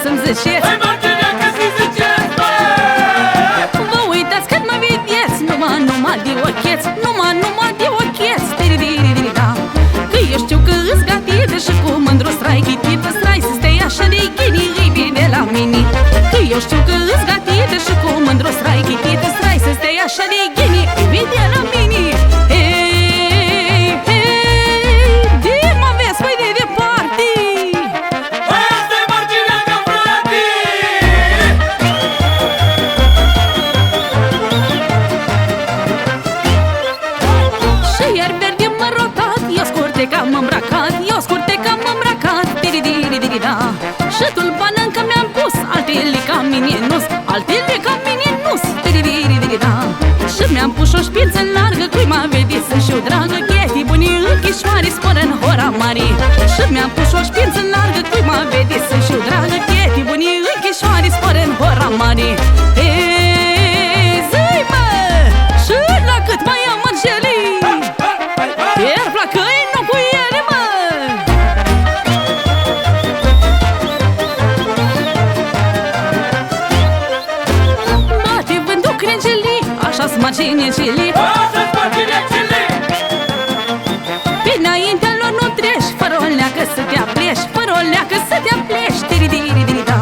să-mi ziceți. Hai marginea că să-i ziceți, bă! Vă uitați când mă vedeți, numai de ocheți, numai de ocheți. Da. Că eu știu că îți gatită și cu mândru strai chitită, strai să stai așa de ghini, îi bine la mine. Că eu știu că îți gatită și cu mândru strai chitită, strai să stai așa de ghini, îi bine la mine. Hei, hei, de mă vezi, păi de departe. Hai asta-i marginea că frate! Și iar verde m-a rotat, eu scurte că am îmbrăcat, eu scurte că am îmbrăcat, da. Și tulpană încă mi-am pus, altele ca mine nu-s, altele ca mine nu-s, da. Și mi-am pus o șpință largă, cui m-a vedit să și-o dragă, chestii bune închișoare sporă în hora mare. Și mi-am pus o șpință largă, cui m-a vedit să și-o dragă, chestii bune închișoare sporă în hora mare. Hei, zi mă, și la cât mai am mărgelii, iar flacăi nu cu ele, mă. Bate vându crengelii, așa-s marginea celii. Așa-ți marginea cele! Pe înaintea lor nu treci, fără o leacă să te apleși, fără o leacă să te apleși, da.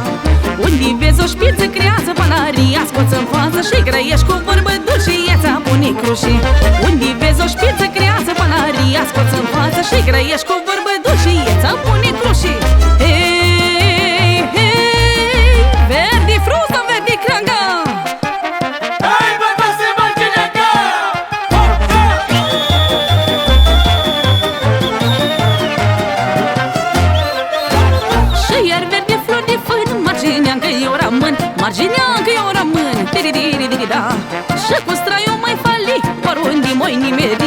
Unde vezi o șpiță crează, palaria scoți în față și grăiești cu vorbă dulce, ieța pune crușii. Unde vezi o șpiță crează, palaria scoți în față și grăiești cu vorbă dulce, ieța pune crușii. Hei, hei, verdi frusta, verdi cranga. Hai bă, asta-i marginea că! Și iar verde flori de fân, marginea încă eu rămân, marginea încă eu rămân, da. Și cu straiul mai fali, oriunde mă-i nimeri.